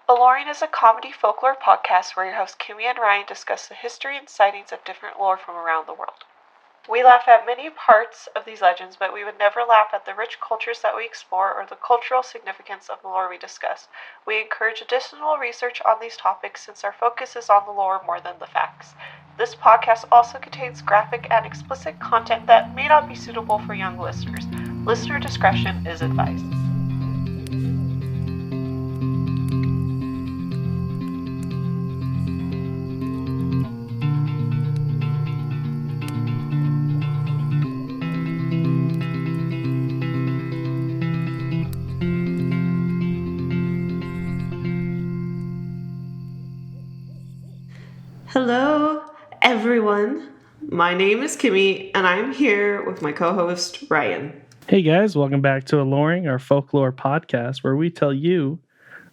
Aloreing is a comedy folklore podcast where your hosts Kimmy and Ryan discuss the history and sightings of different lore from around the world. We laugh at many parts of these legends, but we would never laugh at the rich cultures that we explore or the cultural significance of the lore we discuss. We encourage additional research on these topics since our focus is on the lore more than the facts. This podcast also contains graphic and explicit content that may not be suitable for young listeners. Listener discretion is advised. Hello, everyone. My name is Kimmy, and I'm here with my co-host, Ryan. Hey guys, welcome back to Aloreing, our folklore podcast, where we tell you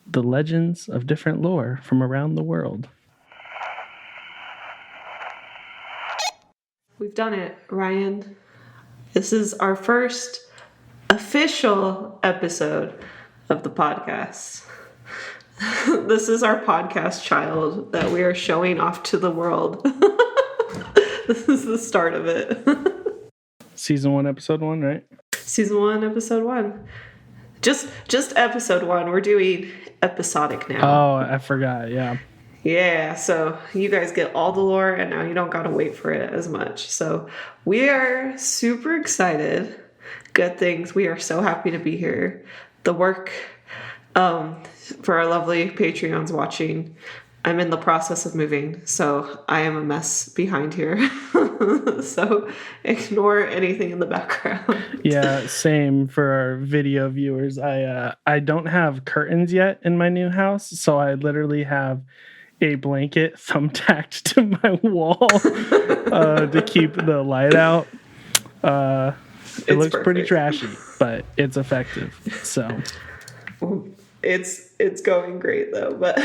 the legends of different lore from around the world. We've done it, Ryan. This is our first official episode of the podcast. This is our podcast child that we are showing off to the world. This is the start of it. Season 1, episode 1, right? Season 1, episode 1. Just episode 1. We're doing episodic now. Oh, I forgot, yeah. Yeah, so you guys get all the lore, and now you don't gotta wait for it as much. So we are super excited. Good things. We are so happy to be here. The work... for our lovely Patreons watching, I'm in the process of moving, so I am a mess behind here. So ignore anything in the background. Yeah, same for our video viewers. I don't have curtains yet in my new house, so I literally have a blanket thumbtacked to my wall to keep the light out. It looks perfect. Pretty trashy, but it's effective. So it's going great though, but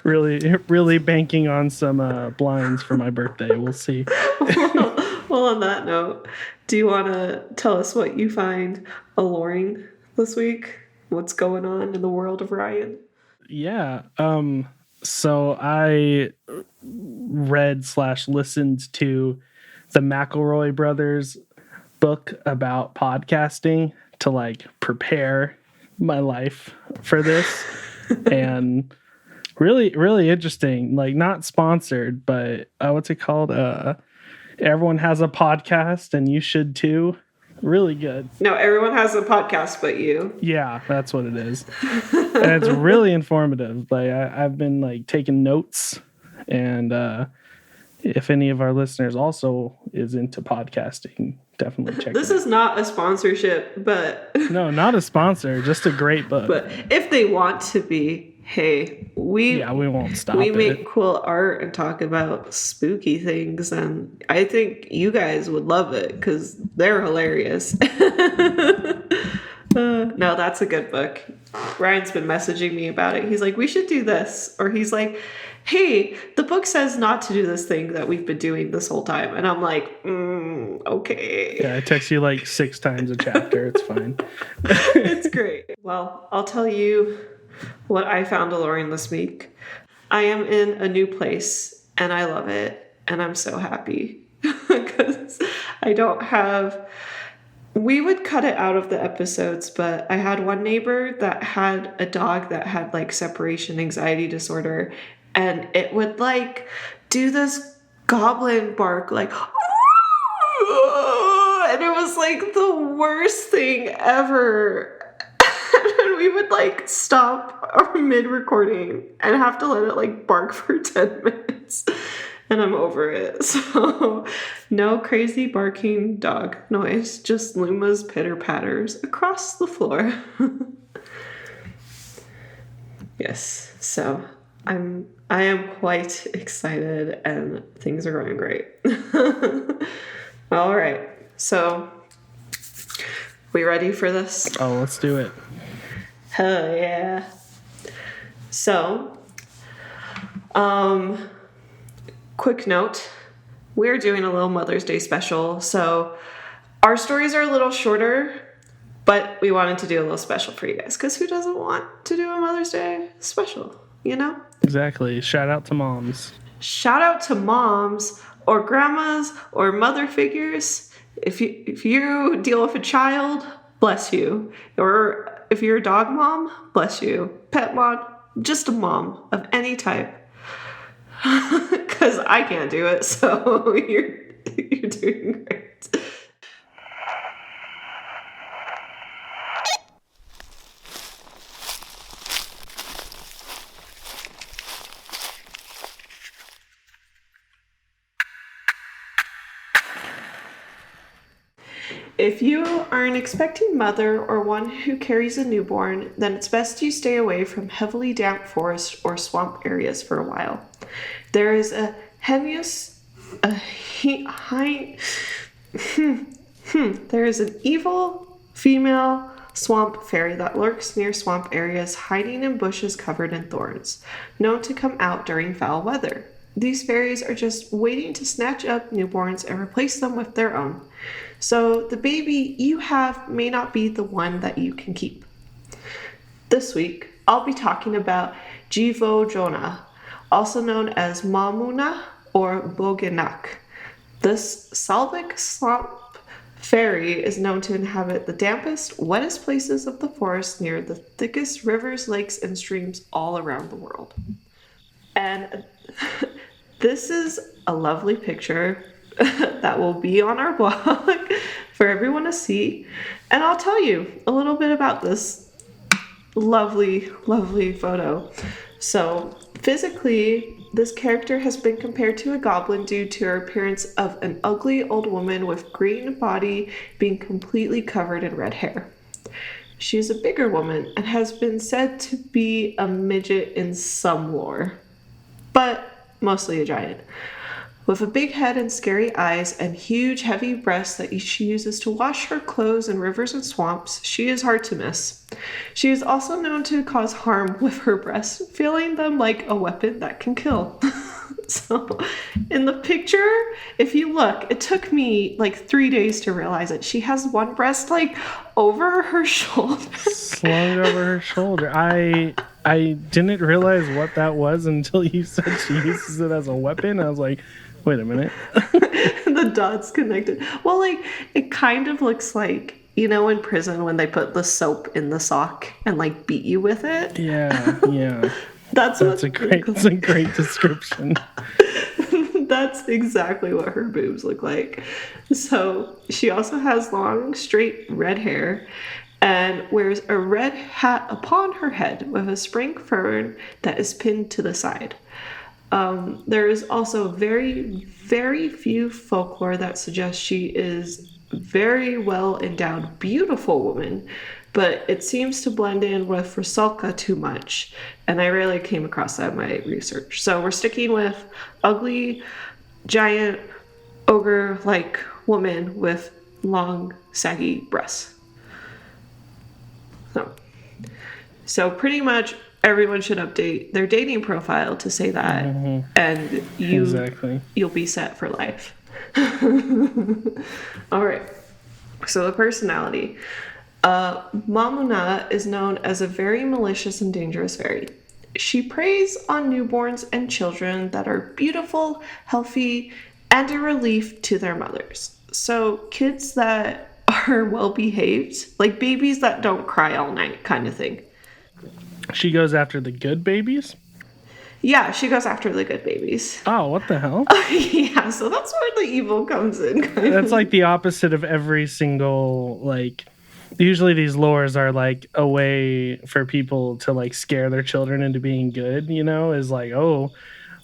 really banking on some blinds for my birthday. We'll see. Well, on that note, do you want to tell us what you find alluring this week? What's going on in the world of Ryan? Yeah. So I read/listened to the McElroy brothers book about podcasting to prepare my life for this. And really interesting, not sponsored, but what's it called? Everyone has a podcast and you should too. Really good. No, everyone has a podcast but you. Yeah, that's what it is. And it's really informative. I've been taking notes, and if any of our listeners also is into podcasting, definitely check this it out. Is not a sponsorship, but no, not a sponsor, just a great book. But if they want to be, hey, we won't stop. We make cool art and talk about spooky things, and I think you guys would love it because they're hilarious. No, that's a good book. Ryan's been messaging me about it. He's like, we should do this, or he's like, hey, the book says not to do this thing that we've been doing this whole time. And I'm like, okay. Yeah, I text you 6 times a chapter. It's fine. It's great. Well, I'll tell you what I found alluring this week. I am in a new place, and I love it. And I'm so happy because I don't have... We would cut it out of the episodes, but I had one neighbor that had a dog that had separation anxiety disorder. And it would do this goblin bark, and it was the worst thing ever. And we would stop our mid-recording and have to let it bark for 10 minutes. And I'm over it. So no crazy barking dog noise, just Luma's pitter-patters across the floor. Yes, so I am quite excited, and things are going great. All right, so we ready for this? Oh, let's do it. Hell yeah. So, quick note, we're doing a little Mother's Day special, so our stories are a little shorter, But we wanted to do a little special for you guys, because who doesn't want to do a Mother's Day special, you know? Exactly. Shout out to moms. Shout out to moms or grandmas or mother figures. If you deal with a child, bless you. Or if you're a dog mom, bless you. Pet mom, just a mom of any type. Because I can't do it, so you're doing great. If you are an expecting mother or one who carries a newborn, then it's best you stay away from heavily damp forest or swamp areas for a while. There is there is an evil female swamp fairy that lurks near swamp areas, hiding in bushes covered in thorns, known to come out during foul weather. These fairies are just waiting to snatch up newborns and replace them with their own. So the baby you have may not be the one that you can keep. This week, I'll be talking about Dziwozona, also known as Mamuna or Bogenak. This Slavic swamp fairy is known to inhabit the dampest, wettest places of the forest near the thickest rivers, lakes, and streams all around the world. And this is a lovely picture that will be on our blog for everyone to see. And I'll tell you a little bit about this lovely, lovely photo. So physically, this character has been compared to a goblin due to her appearance of an ugly old woman with green body being completely covered in red hair. She is a bigger woman and has been said to be a midget in some lore, but mostly a giant. With a big head and scary eyes and huge heavy breasts that she uses to wash her clothes in rivers and swamps, she is hard to miss. She is also known to cause harm with her breasts, feeling them like a weapon that can kill. So in the picture, if you look, it took me like 3 days to realize it. She has one breast like over her shoulder. Slung over her shoulder. I didn't realize what that was until you said she uses it as a weapon. I was like, wait a minute. The dots connected. Well, like, it kind of looks like, you know, in prison when they put the soap in the sock and like beat you with it. Yeah. That's a great description. That's exactly what her boobs look like. So she also has long, straight red hair and wears a red hat upon her head with a spring fern that is pinned to the side. There is also very, very few folklore that suggests she is very well endowed, beautiful woman, but it seems to blend in with Rusalka too much, and I rarely came across that in my research. So we're sticking with ugly, giant, ogre-like woman with long, saggy breasts. So pretty much everyone should update their dating profile to say that, and you'll be set for life. All right. So the personality. Mamuna is known as a very malicious and dangerous fairy. She preys on newborns and children that are beautiful, healthy, and a relief to their mothers. So kids that are well behaved, like babies that don't cry all night kind of thing. She goes after the good babies? Yeah, she goes after the good babies. Oh, what the hell? Yeah, so that's where the evil comes in. That's like the opposite of every single, like, usually these lores are like a way for people to like scare their children into being good, you know, is like, oh,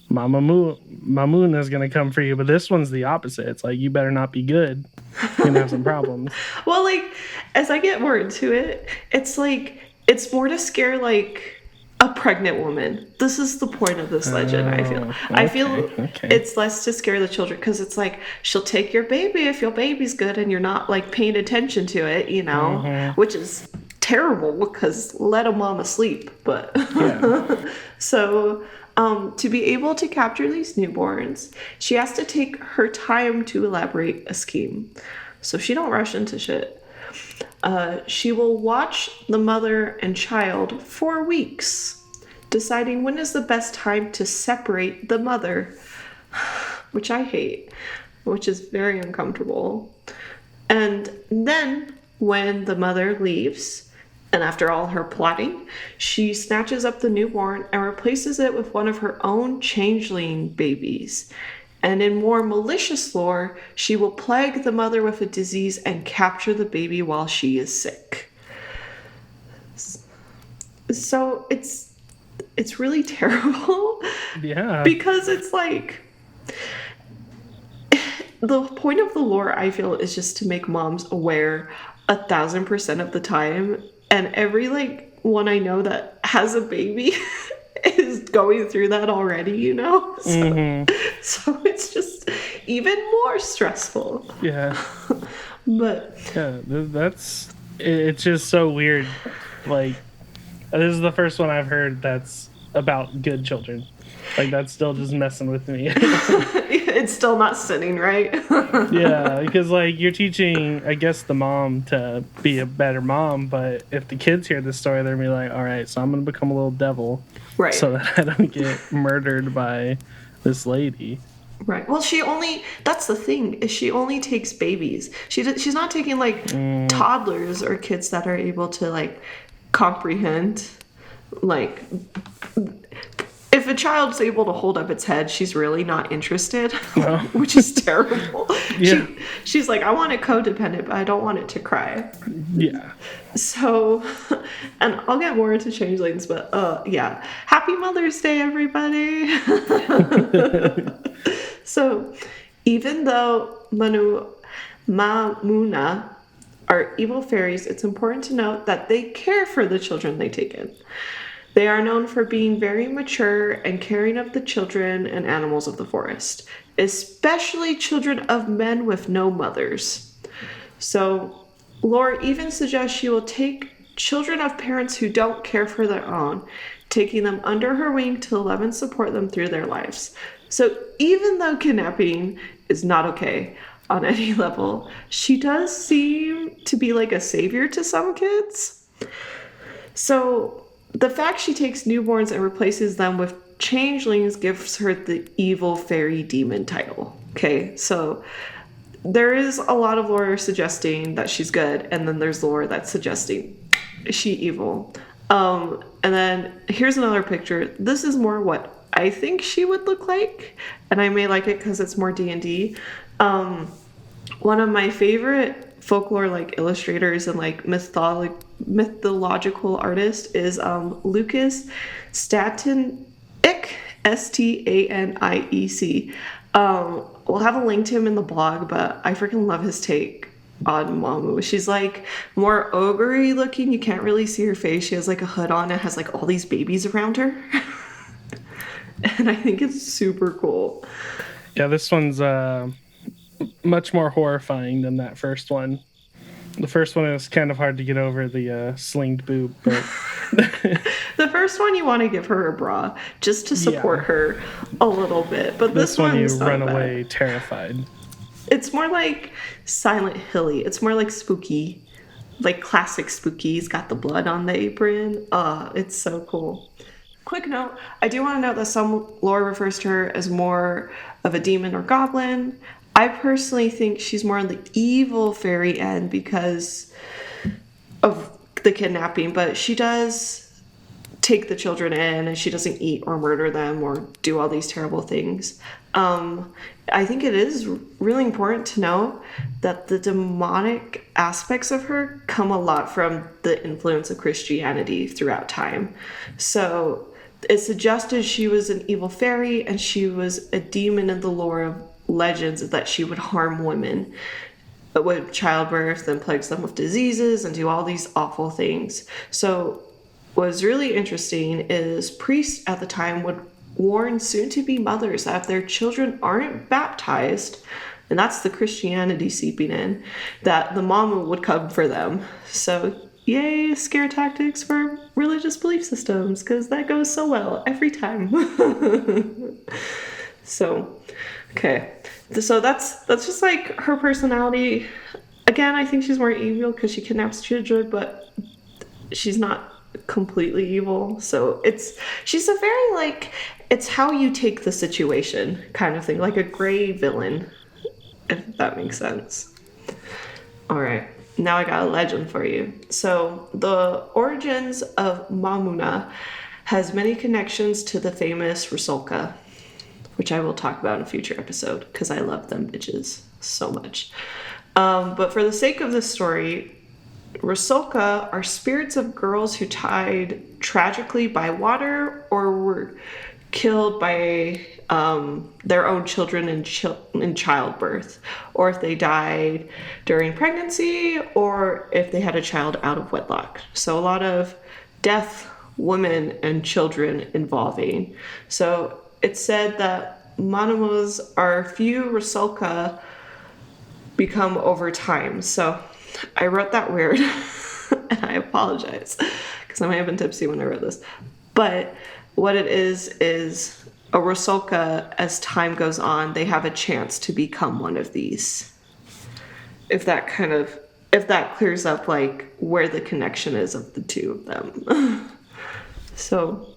Mamuna is going to come for you. But this one's the opposite. It's like, you better not be good. You're going to have some problems. Well, like, as I get more into it, it's like, it's more to scare like a pregnant woman. This is the point of this legend, I feel. I feel it's less to scare the children because it's like, she'll take your baby if your baby's good and you're not like paying attention to it, you know, which is terrible because let a mama sleep. But yeah. So to be able to capture these newborns, she has to take her time to elaborate a scheme. So she don't rush into shit. She will watch the mother and child for weeks, deciding when is the best time to separate the mother, which I hate, which is very uncomfortable. And then when the mother leaves, and after all her plotting, she snatches up the newborn and replaces it with one of her own changeling babies. And in more malicious lore, she will plague the mother with a disease and capture the baby while she is sick. So it's really terrible. Yeah. Because it's like, the point of the lore, I feel, is just to make moms aware 1,000% of the time. And every like one I know that has a baby is going through that already, you know? So it's just even more stressful. Yeah. But Yeah, it's just so weird. Like, this is the first one I've heard that's about good children. Like, that's still just messing with me. it's still not sitting right. Yeah, because like you're teaching, I guess, the mom to be a better mom, but if the kids hear this story, they're gonna be like, all right, so I'm gonna become a little devil, Right. so that I don't get murdered by this lady. Right. Well, that's the thing, is she only takes babies. She's not taking like toddlers or kids that are able to like comprehend. Like, if a child's able to hold up its head, she's really not interested, No. which is terrible. Yeah. She's like, I want it codependent, but I don't want it to cry. Yeah. So, and I'll get more into changelings, but yeah. Happy Mother's Day, everybody. So, even though Mamuna are evil fairies, it's important to note that they care for the children they take in. They are known for being very mature and caring of the children and animals of the forest, especially children of men with no mothers. So, lore even suggests she will take children of parents who don't care for their own, taking them under her wing to love and support them through their lives. So, even though kidnapping is not okay on any level, she does seem to be like a savior to some kids. So, the fact she takes newborns and replaces them with changelings gives her the evil fairy demon title. Okay, so there is a lot of lore suggesting that she's good, and then there's lore that's suggesting she evil. And then here's another picture. This is more what I think she would look like, and I may like it because it's more D&D. One of my favorite folklore like illustrators and like mythological artist is Lucas Staniec, Staniec. We'll have a link to him in the blog, but I freaking love his take on Mamu. She's like more ogre-y looking. You can't really see her face. She has like a hood on and has like all these babies around her. And I think it's super cool. Yeah, this one's much more horrifying than that first one. The first one is kind of hard to get over, the slinged boob, but the first one you want to give her a bra just to support her a little bit, but this one you one's run not away bad. terrified. It's more like Silent Hilly. It's more like spooky, like classic spooky. He's got the blood on the apron. It's so cool. Quick note, I do want to note that some lore refers to her as more of a demon or goblin. I personally think she's more on the evil fairy end because of the kidnapping, but she does take the children in and she doesn't eat or murder them or do all these terrible things. I think it is really important to know that the demonic aspects of her come a lot from the influence of Christianity throughout time. So it suggested she was an evil fairy and she was a demon in the lore of legends that she would harm women with childbirth and plagues them with diseases and do all these awful things. So what's really interesting is priests at the time would warn soon-to-be mothers that if their children aren't baptized, and that's the Christianity seeping in, that the mama would come for them. So yay, scare tactics for religious belief systems, because that goes so well every time. So, okay. So that's just like her personality. Again, I think she's more evil because she kidnaps children, but she's not completely evil. So she's a very, like, it's how you take the situation kind of thing, like a gray villain, if that makes sense. All right, now I got a legend for you. So the origins of Mamuna has many connections to the famous Rusalka, which I will talk about in a future episode because I love them bitches so much. But for the sake of this story, Rusalka are spirits of girls who died tragically by water or were killed by their own children in childbirth, or if they died during pregnancy, or if they had a child out of wedlock. So a lot of deaf women and children involving. So it's said that Manumas are few Rusalka become over time. So I wrote that weird, and I apologize because I might have been tipsy when I wrote this. But what it is a Rusalka, as time goes on, they have a chance to become one of these. If that clears up like where the connection is of the two of them. So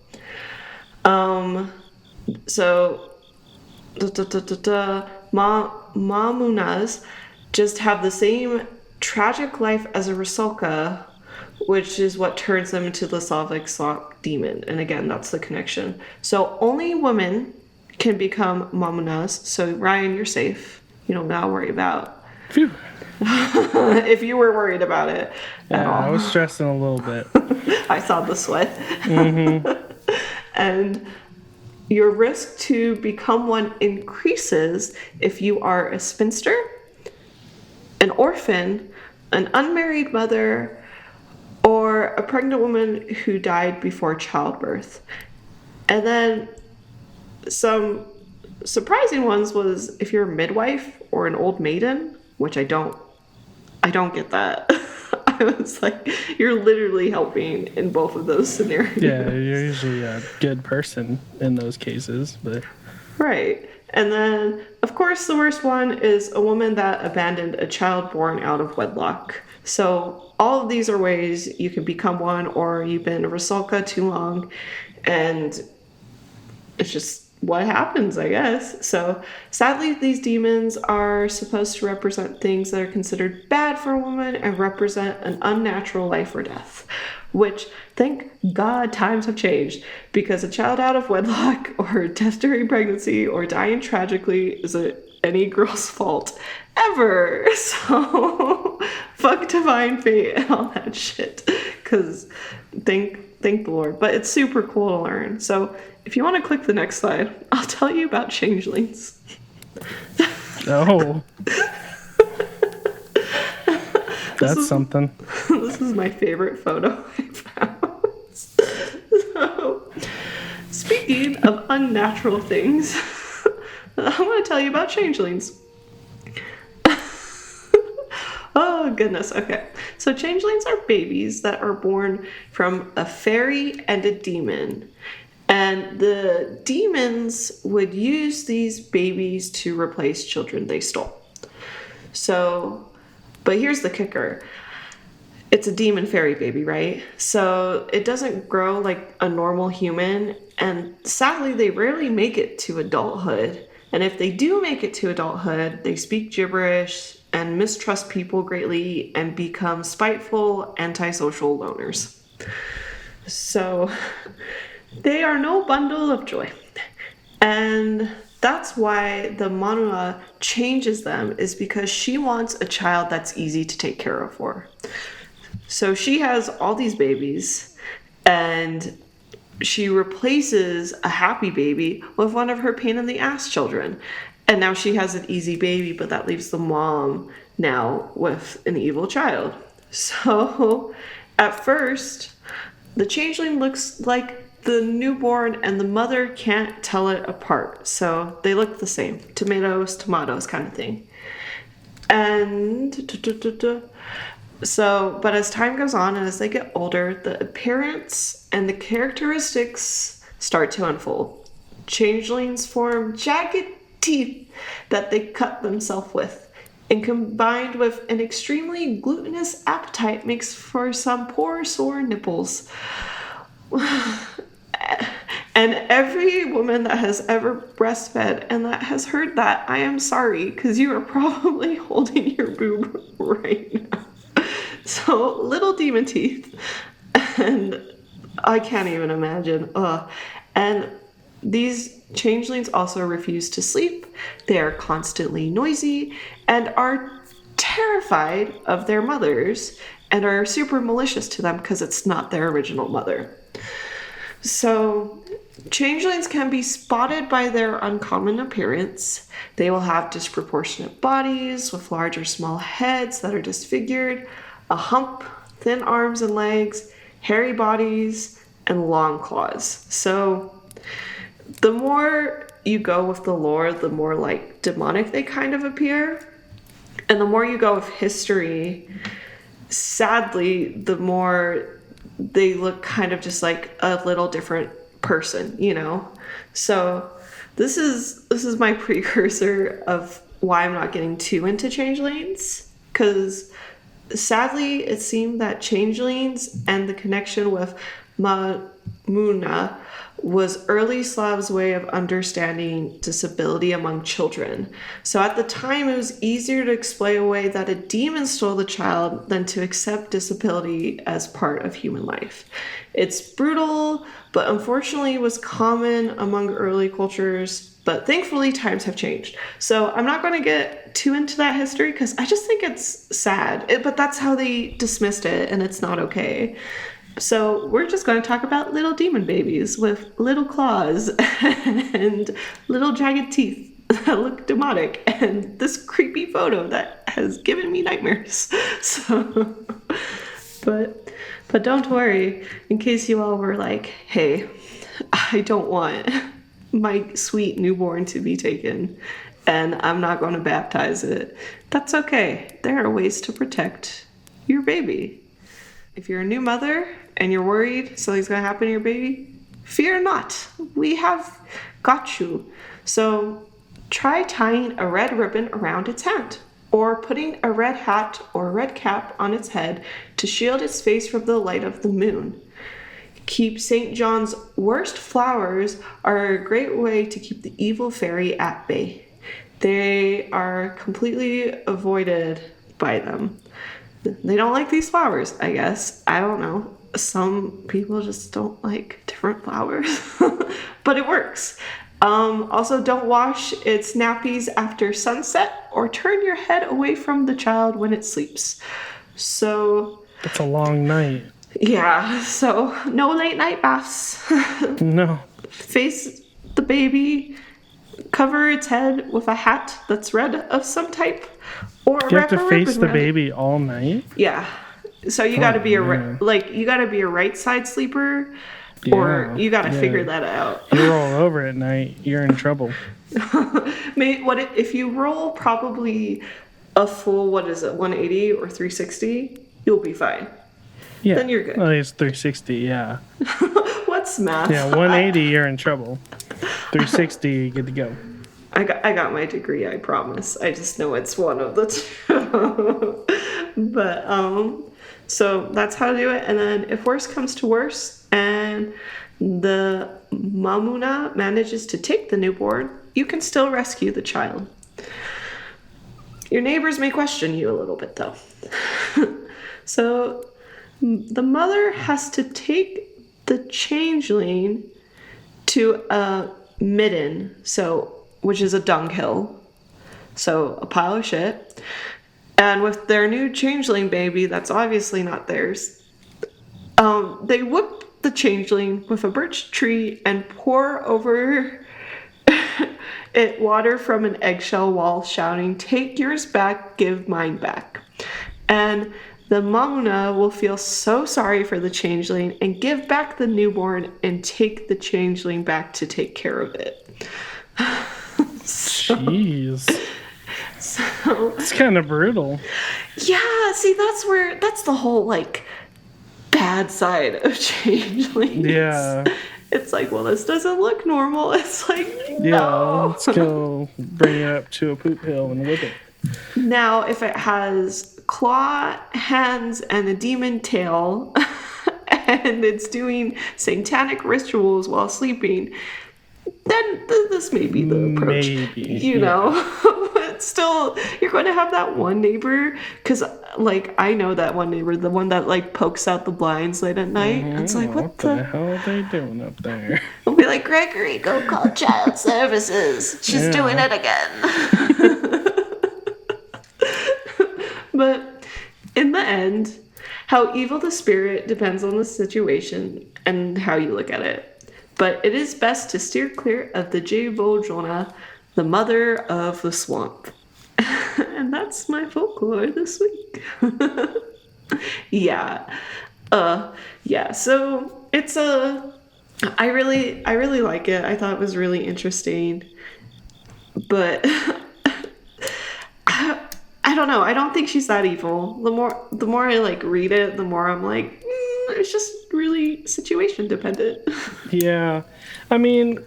Mamunas just have the same tragic life as a Rusalka, which is what turns them into the Slavic slop demon. And again, that's the connection. So only women can become Mamunas. So Ryan, you're safe. You don't gotta worry about. Phew. If you were worried about it at all. I was stressing a little bit. I saw the sweat. Mm-hmm. And your risk to become one increases if you are a spinster, an orphan, an unmarried mother, or a pregnant woman who died before childbirth. And then some surprising ones was if you're a midwife or an old maiden, which I don't get that. I was like, you're literally helping in both of those scenarios. Yeah, you're usually a good person in those cases, but... Right. And then, of course, the worst one is a woman that abandoned a child born out of wedlock. So all of these are ways you can become one, or you've been a Rusalka too long, and it's just what happens, I guess. So sadly, these demons are supposed to represent things that are considered bad for a woman and represent an unnatural life or death, which, thank God, times have changed, because a child out of wedlock or death during pregnancy or dying tragically isn't any girl's fault ever. So fuck divine fate and all that shit, because thank the Lord. But it's super cool to learn. So if you want to click the next slide, I'll tell you about changelings. Oh. That's something. This is my favorite photo I found. So, speaking of unnatural things, I want to tell you about changelings. Oh, goodness. Okay. So changelings are babies that are born from a fairy and a demon. And the demons would use these babies to replace children they stole. So, but here's the kicker. It's a demon fairy baby, right? So it doesn't grow like a normal human. And sadly, they rarely make it to adulthood. And if they do make it to adulthood, they speak gibberish and mistrust people greatly and become spiteful, antisocial loners. So they are no bundle of joy. And that's why the Manua changes them, is because she wants a child that's easy to take care of for her. So she has all these babies, and she replaces a happy baby with one of her pain in the ass children. And now she has an easy baby, but that leaves the mom now with an evil child. So at first, the changeling looks like the newborn, and the mother can't tell it apart. So they look the same. Tomatoes kind of thing. And so, but as time goes on and as they get older, the appearance and the characteristics start to unfold. Changelings form jagged teeth that they cut themselves with, and combined with an extremely glutinous appetite makes for some poor sore nipples. And every woman that has ever breastfed and that has heard that, I am sorry, because you are probably holding your boob right now. So, little demon teeth. And I can't even imagine. Ugh. And these changelings also refuse to sleep. They are constantly noisy and are terrified of their mothers and are super malicious to them because it's not their original mother. So, changelings can be spotted by their uncommon appearance. They will have disproportionate bodies with large or small heads that are disfigured, a hump, thin arms and legs, hairy bodies, and long claws. So, the more you go with the lore, the more like demonic they kind of appear. And the more you go with history, sadly, the more they look kind of just like a little different person, you know? So this is my precursor of why I'm not getting too into changelings, because sadly it seemed that changelings and the connection with Mamuna was early Slavs' way of understanding disability among children. So at the time, it was easier to explain away that a demon stole the child than to accept disability as part of human life. It's brutal, but unfortunately was common among early cultures, but thankfully times have changed. So I'm not going to get too into that history because I just think it's sad, but that's how they dismissed it, and it's not okay. So we're just going to talk about little demon babies with little claws and little jagged teeth that look demonic and this creepy photo that has given me nightmares. So, but don't worry, in case you all were like, hey, I don't want my sweet newborn to be taken and I'm not going to baptize it. That's okay. There are ways to protect your baby. If you're a new mother and you're worried something's going to happen to your baby, fear not. We have got you. So try tying a red ribbon around its hand or putting a red hat or red cap on its head to shield its face from the light of the moon. Keep St. John's worst flowers are a great way to keep the evil fairy at bay. They are completely avoided by them. They don't like these flowers, I guess. I don't know. Some people just don't like different flowers, but it works. Also, don't wash its nappies after sunset or turn your head away from the child when it sleeps. So... It's a long night. Yeah, so no late night baths. No. Face the baby, cover its head with a hat that's red of some type. Or you have to face the baby all night? Yeah. So you got to be you got to be a right side sleeper, or you got to figure that out. You roll over at night, you're in trouble. If you roll probably a full 180 or 360, you'll be fine. Yeah. Then you're good. Well, it's 360, yeah. What's math? Yeah, 180, you're in trouble. 360, you get to go. I got my degree, I promise. I just know it's one of the two. But, so that's how to do it. And then if worse comes to worse and the Mamuna manages to take the newborn, you can still rescue the child. Your neighbors may question you a little bit, though. So the mother has to take the changeling to a midden, which is a dunghill, so a pile of shit. And with their new changeling baby, that's obviously not theirs, they whip the changeling with a birch tree and pour over it water from an eggshell wall, shouting, "Take yours back, give mine back." And the Mamuna will feel so sorry for the changeling and give back the newborn and take the changeling back to take care of it. Jeez. So it's kind of brutal. Yeah, see, that's the whole, like, bad side of changelings. Yeah. It's like, well, this doesn't look normal. It's like, no. Yeah, let's go bring it up to a poop hill and whip it. Now, if it has claw, hands, and a demon tail, and it's doing satanic rituals while sleeping, then this may be the approach. Maybe, you know. But still, you're going to have that one neighbor, because, like, I know that one neighbor, the one that, like, pokes out the blinds late at night. It's like, what the hell are they doing up there? I'll be like, Gregory, go call child services. She's doing it again. But in the end, how evil the spirit depends on the situation and how you look at it. But it is best to steer clear of the Dziwozona, the mother of the swamp. And that's my folklore this week. Yeah. So it's I really like it. I thought it was really interesting. But I don't know. I don't think she's that evil. The more I like read it, the more I'm like, it's just really situation dependent. Yeah, I mean,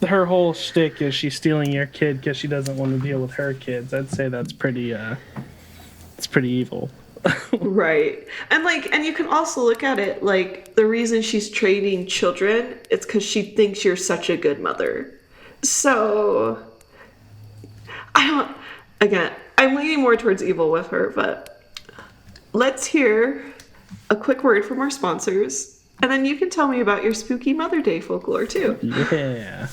her whole shtick is she's stealing your kid because she doesn't want to deal with her kids. I'd say that's pretty. It's pretty evil. Right. And you can also look at it like the reason she's trading children, it's because she thinks you're such a good mother. So I'm leaning more towards evil with her, but let's hear a quick word from our sponsors, and then you can tell me about your spooky Mother Day folklore too. Yeah.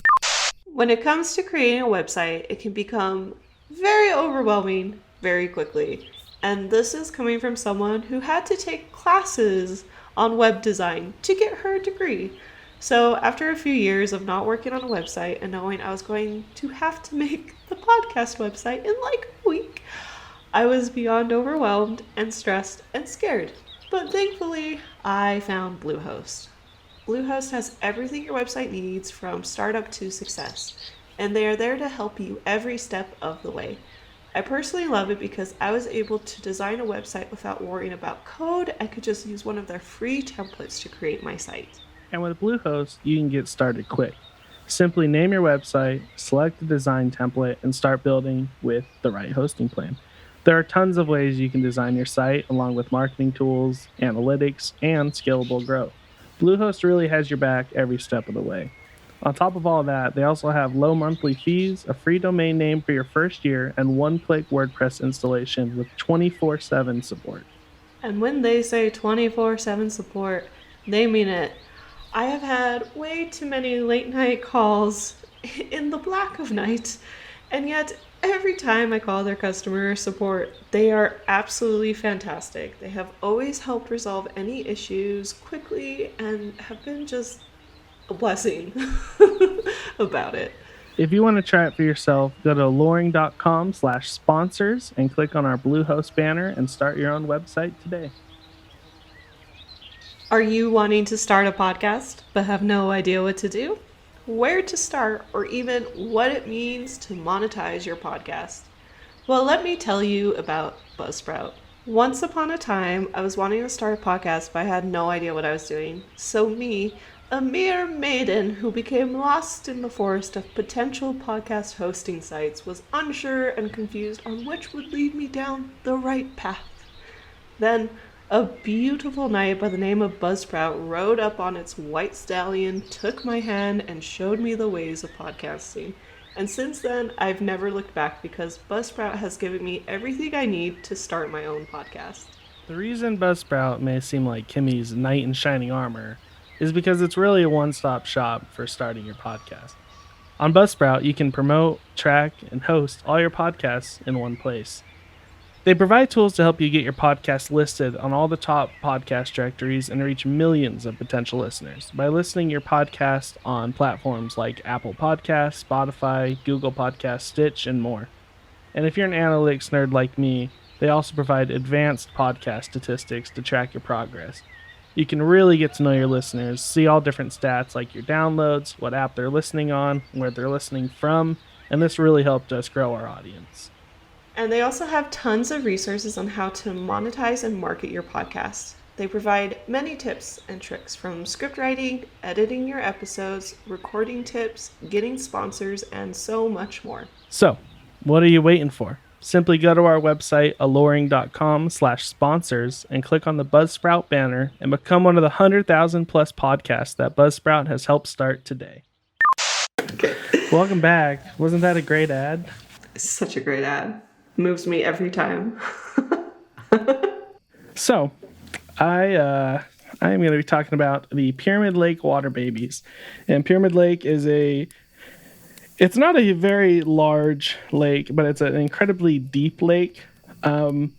When it comes to creating a website, it can become very overwhelming very quickly. And this is coming from someone who had to take classes on web design to get her degree. So after a few years of not working on a website and knowing I was going to have to make the podcast website in like a week, I was beyond overwhelmed and stressed and scared. But thankfully, I found Bluehost. Bluehost has everything your website needs from startup to success, and they are there to help you every step of the way. I personally love it because I was able to design a website without worrying about code. I could just use one of their free templates to create my site. And with Bluehost, you can get started quick. Simply name your website, select the design template, and start building with the right hosting plan. There are tons of ways you can design your site, along with marketing tools, analytics, and scalable growth. Bluehost really has your back every step of the way. On top of all that, they also have low monthly fees, a free domain name for your first year, and one-click WordPress installation with 24/7 support. And when they say 24/7 support, they mean it. I have had way too many late night calls in the black of night, and yet every time I call their customer support, they are absolutely fantastic. They have always helped resolve any issues quickly and have been just a blessing about it. If you want to try it for yourself, go to aloreing.com/sponsors and click on our Bluehost banner and start your own website today. Are you wanting to start a podcast but have no idea what to do? Where to start, or even what it means to monetize your podcast? Well, let me tell you about Buzzsprout. Once upon a time, I was wanting to start a podcast, but I had no idea what I was doing. So me, a mere maiden who became lost in the forest of potential podcast hosting sites, was unsure and confused on which would lead me down the right path. Then, a beautiful knight by the name of Buzzsprout rode up on its white stallion, took my hand, and showed me the ways of podcasting. And since then, I've never looked back because Buzzsprout has given me everything I need to start my own podcast. The reason Buzzsprout may seem like Kimmy's knight in shining armor is because it's really a one-stop shop for starting your podcast. On Buzzsprout, you can promote, track, and host all your podcasts in one place. They provide tools to help you get your podcast listed on all the top podcast directories and reach millions of potential listeners by listing your podcast on platforms like Apple Podcasts, Spotify, Google Podcasts, Stitch, and more. And if you're an analytics nerd like me, they also provide advanced podcast statistics to track your progress. You can really get to know your listeners, see all different stats like your downloads, what app they're listening on, where they're listening from, and this really helped us grow our audience. And they also have tons of resources on how to monetize and market your podcast. They provide many tips and tricks from script writing, editing your episodes, recording tips, getting sponsors, and so much more. So, what are you waiting for? simply go to our website, aloreing.com/sponsors, and click on the Buzzsprout banner and become one of the 100,000 plus podcasts that Buzzsprout has helped start today. Okay. Welcome back. Wasn't that a great ad? Such a great ad. Moves me every time. So, I am going to be talking about the Pyramid Lake water babies. And Pyramid Lake is it's not a very large lake, but it's an incredibly deep lake on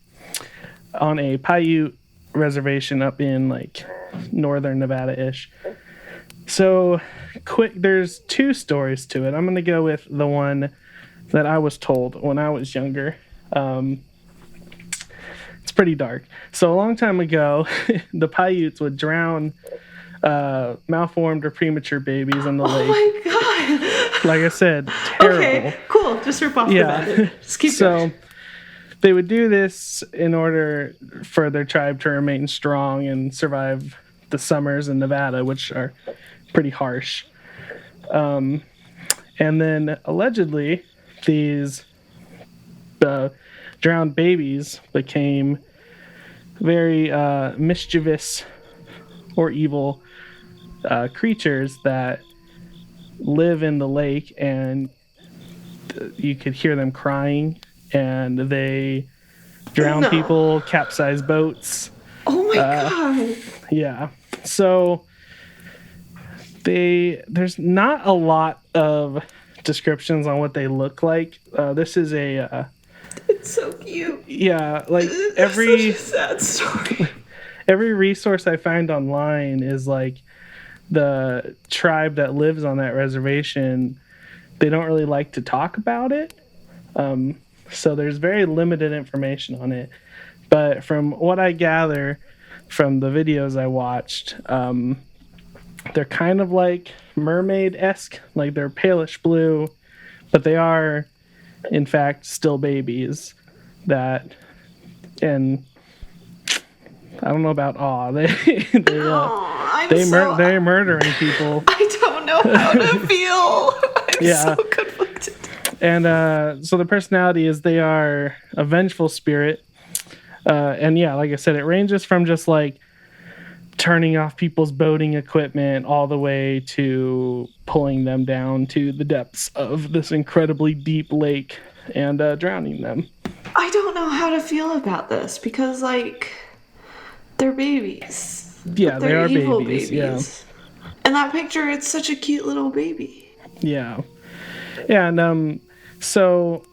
a Paiute reservation up in like northern Nevada-ish. So, there's two stories to it. I'm going to go with the one that I was told when I was younger. It's pretty dark. So a long time ago, the Paiutes would drown malformed or premature babies in the lake. Oh my god! Like I said, terrible. Okay, cool. Just rip off the band. Just keep going. So they would do this in order for their tribe to remain strong and survive the summers in Nevada, which are pretty harsh. And then allegedly, these drowned babies became very mischievous or evil creatures that live in the lake, and you could hear them crying, and they drown people, capsize boats. Oh my god. Yeah. So there's not a lot of descriptions on what they look like. This is It's so cute. Yeah, like That's such a sad story. Every resource I find online is like the tribe that lives on that reservation, they don't really like to talk about it. So there's very limited information on it. But from what I gather from the videos I watched, they're kind of like mermaid-esque, like they're palish blue, but they are, in fact, still babies. And I don't know about they're murdering people. I don't know how to feel. I'm so conflicted. And so the personality is they are a vengeful spirit. And yeah, like I said, it ranges from just like turning off people's boating equipment all the way to pulling them down to the depths of this incredibly deep lake and drowning them. I don't know how to feel about this because, like, they're babies. Yeah, they are evil babies. Yeah. In that picture, it's such a cute little baby. Yeah. Yeah, and so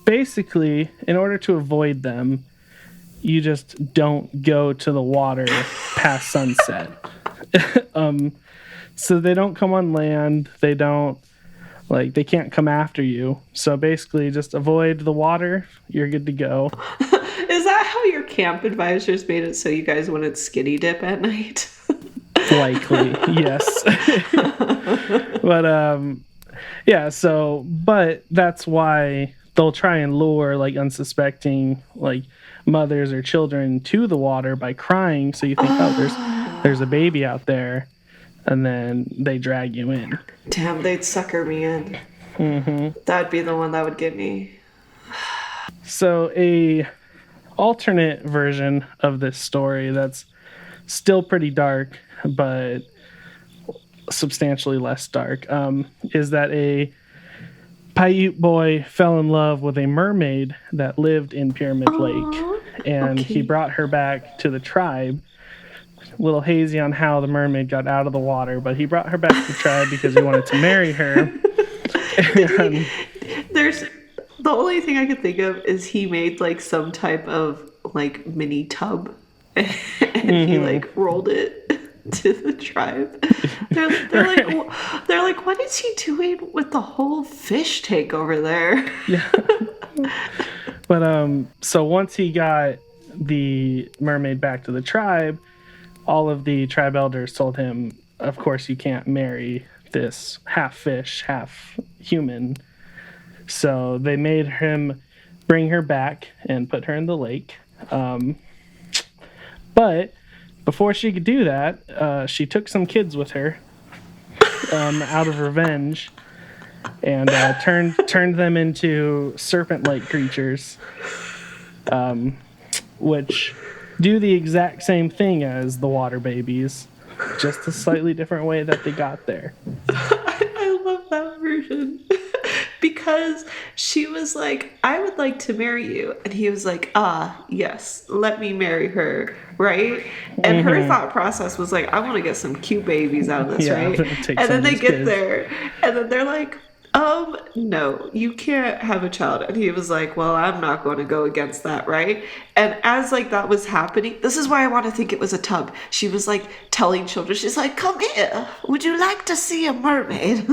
basically, in order to avoid them, you just don't go to the water past sunset. So they don't come on land. They can't come after you. So basically, just avoid the water. You're good to go. Is that how your camp advisors made it so you guys wouldn't skinny dip at night? Likely, yes. But that's why they'll try and lure like unsuspecting like mothers or children to the water by crying, so you think, there's a baby out there, and then they drag you in. Damn, they'd sucker me in. Mm-hmm. That'd be the one that would get me. So a alternate version of this story that's still pretty dark, but substantially less dark, is that a Paiute boy fell in love with a mermaid that lived in Pyramid Lake, and he brought her back to the tribe. A little hazy on how the mermaid got out of the water, but he brought her back to the tribe because he wanted to marry her. There's the only thing I could think of is he made like some type of like mini tub and he like rolled it to the tribe. They're like, what is he doing with the whole fish tank over there? Yeah. But so once he got the mermaid back to the tribe, all of the tribe elders told him, of course you can't marry this half fish, half human. So they made him bring her back and put her in the lake. But before she could do that, she took some kids with her out of revenge. and turned them into serpent-like creatures, which do the exact same thing as the water babies, just a slightly different way that they got there. I love that version. Because she was like, I would like to marry you. And he was like, yes, let me marry her, right? And her thought process was like, I want to get some cute babies out of this, right? And then they get there, and then they're like, no, you can't have a child. And he was like, well, I'm not going to go against that, right? And as like that was happening, this is why I want to think it was a tub. She was like telling children, she's like, come here, would you like to see a mermaid?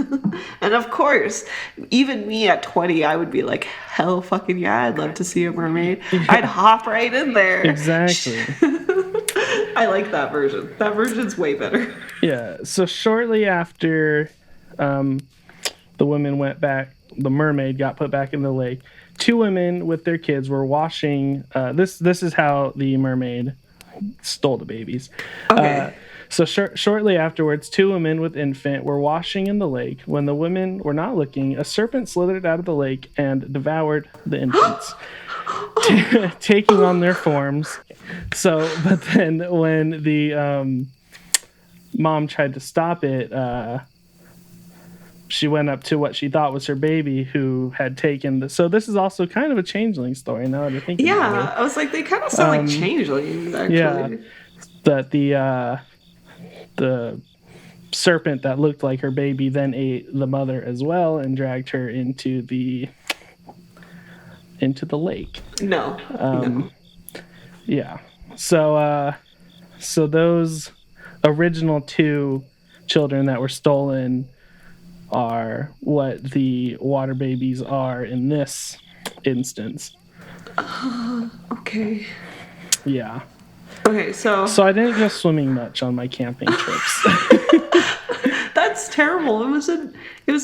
And of course, even me at 20, I would be like, hell fucking yeah, I'd love to see a mermaid. I'd hop right in there. Exactly. I like that version. That version's way better. Yeah, so shortly after the women went back, the mermaid got put back in the lake, two women with their kids were washing. This is how the mermaid stole the babies. Okay. So shortly afterwards, two women with infant were washing in the lake. When the women were not looking, a serpent slithered out of the lake and devoured the infants, taking on their forms. So, but then when the mom tried to stop it, she went up to what she thought was her baby, who had taken so this is also kind of a changeling story now that I think about it. I was like, they kind of sound like changelings, actually. Yeah, that the serpent that looked like her baby then ate the mother as well and dragged her into the lake. No. Yeah. So those original two children that were stolen are what the water babies are in this instance. Okay. Yeah. Okay, so I didn't go swimming much on my camping trips. that's terrible. It was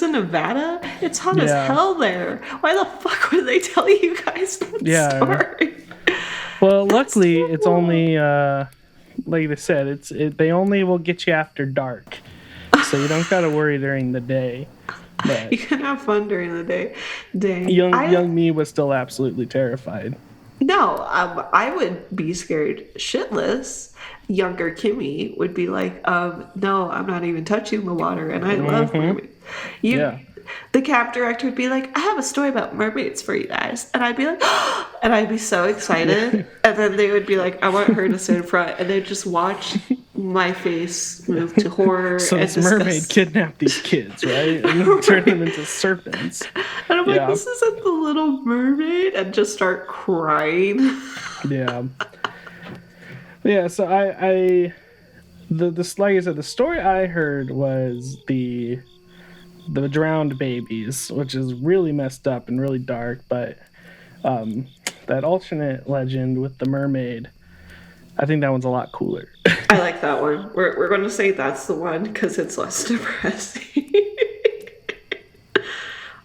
in Nevada. It's hot as hell there. Why the fuck would they tell you guys that story? Well, luckily it's only like they said, they only will get you after dark. So you don't gotta worry during the day. But you can have fun during the day. Dang. Young me was still absolutely terrified. No, I would be scared shitless. Younger Kimmy would be like, no, I'm not even touching the water, and I love mermaids. The camp director would be like, I have a story about mermaids for you guys. And I'd be like, and I'd be so excited. And then they would be like, I want her to sit in front. And they'd just watch my face move to horror. So this mermaid kidnapped these kids, right? And turned them into serpents. And I'm like, this isn't the Little Mermaid. And just start crying. Yeah. Yeah, so like I said, the story I heard was the drowned babies, which is really messed up and really dark, but that alternate legend with the mermaid, I think that one's a lot cooler. I like that one. We're going to say that's the one because it's less depressing.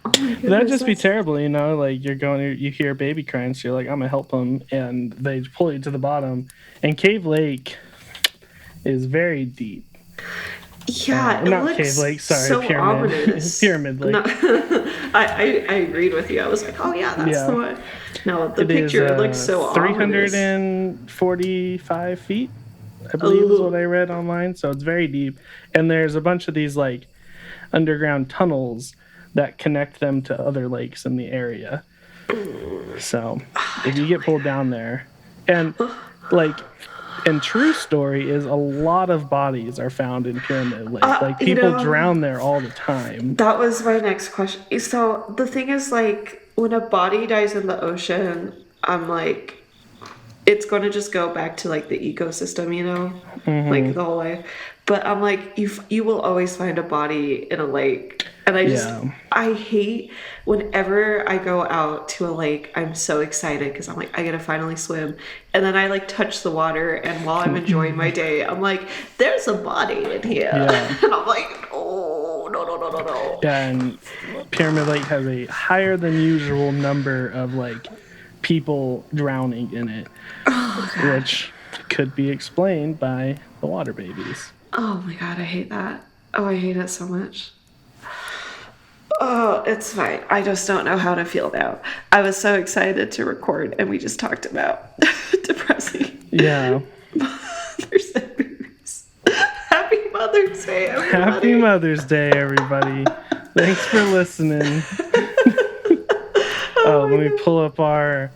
Oh my goodness, that'd just be terrible, you know, like you hear a baby crying, so you're like, I'm gonna help them, and they pull you to the bottom. And Cave Lake is very deep. Yeah, not Cave Lake, sorry, so Pyramid. Ominous. Pyramid Lake. No, I agreed with you. I was like, oh yeah, that's the one. No, the picture looks so 345 feet, I believe is what I read online. So it's very deep, and there's a bunch of these like underground tunnels that connect them to other lakes in the area. So if you get pulled down there, and true story is a lot of bodies are found in Pyramid Lake. Like people drown there all the time. That was my next question. So the thing is, like, when a body dies in the ocean, I'm like, it's going to just go back to like the ecosystem, you know, like the whole life. But I'm like, you will always find a body in a lake. And I hate whenever I go out to a lake, I'm so excited because I'm like, I gotta finally swim. And then I like touch the water, and while I'm enjoying my day, I'm like, there's a body in here. Yeah. And I'm like, oh, no. Yeah, and Pyramid Lake has a higher than usual number of like people drowning in it, which could be explained by the water babies. Oh my god, I hate that. Oh, I hate it so much. Oh, it's fine. I just don't know how to feel now. I was so excited to record, and we just talked about depressing. Yeah. Mother's Day movies. Happy Mother's Day, everybody. Happy Mother's Day, everybody. Thanks for listening. Let me pull up our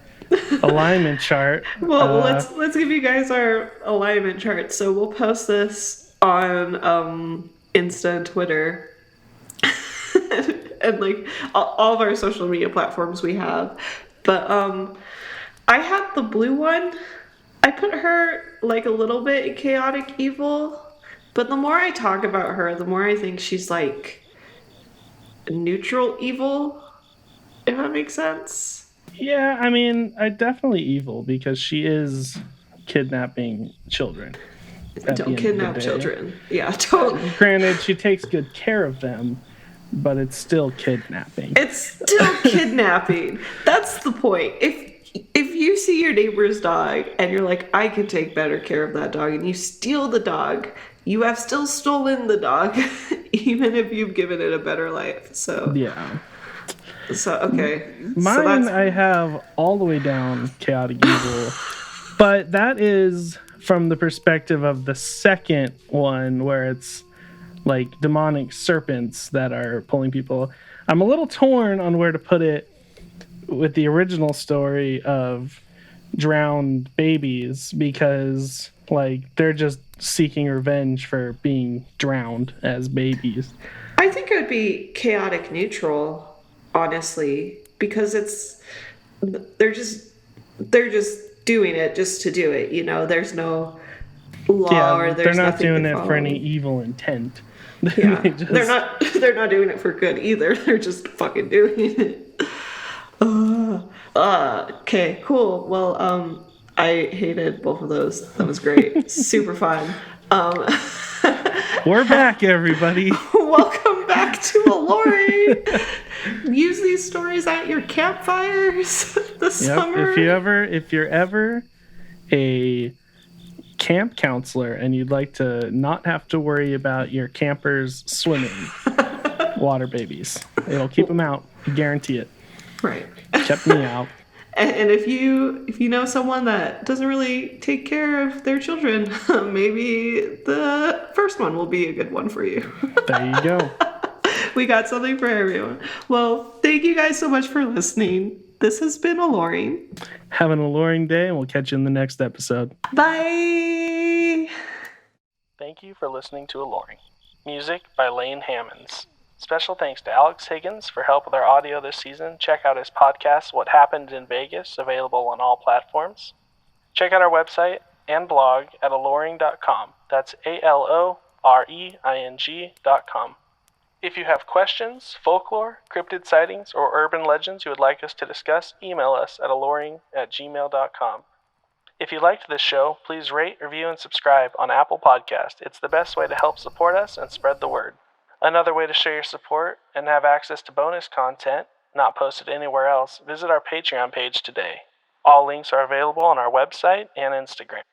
alignment chart. Well, let's give you guys our alignment chart. So we'll post this on Insta and Twitter. And like all of our social media platforms we have. But I had the blue one. I put her like a little bit in chaotic evil, but the more I talk about her, the more I think she's like neutral evil, if that makes sense. Yeah, I mean, I definitely evil because she is kidnapping children. Don't kidnap children. Yeah, totally. Granted, she takes good care of them, but it's still kidnapping. It's still kidnapping. That's the point. If you see your neighbor's dog and you're like, I can take better care of that dog, and you steal the dog, you have still stolen the dog, even if you've given it a better life. So yeah. So okay. Mine, I have all the way down chaotic evil, but that is from the perspective of the second one where it's like demonic serpents that are pulling people. I'm a little torn on where to put it with the original story of drowned babies because like they're just seeking revenge for being drowned as babies. I think it would be chaotic neutral, honestly, because they're just doing it just to do it, you know. There's no law or there's they're not doing it follow. for any evil intent. Yeah. They're not doing it for good either. They're just fucking doing it. Okay, cool. Well, I hated both of those. That was great. Super fun. We're back, everybody. Welcome back to Aloreing. Use these stories at your campfires this summer. If you're ever a camp counselor and you'd like to not have to worry about your campers swimming, water babies. It'll keep them out. I guarantee it. Right. Kept me out. And if you know someone that doesn't really take care of their children, maybe the first one will be a good one for you. There you go. We got something for everyone. Well, thank you guys so much for listening. This has been Aloreing. Have an alluring day, and we'll catch you in the next episode. Bye! Thank you for listening to Aloreing. Music by Lane Hammonds. Special thanks to Alex Higgins for help with our audio this season. Check out his podcast, What Happened in Vegas, available on all platforms. Check out our website and blog at aloreing.com. That's ALOREING.com. If you have questions, folklore, cryptid sightings, or urban legends you would like us to discuss, email us at aloreing@gmail.com. If you liked this show, please rate, review, and subscribe on Apple Podcasts. It's the best way to help support us and spread the word. Another way to show your support and have access to bonus content not posted anywhere else, visit our Patreon page today. All links are available on our website and Instagram.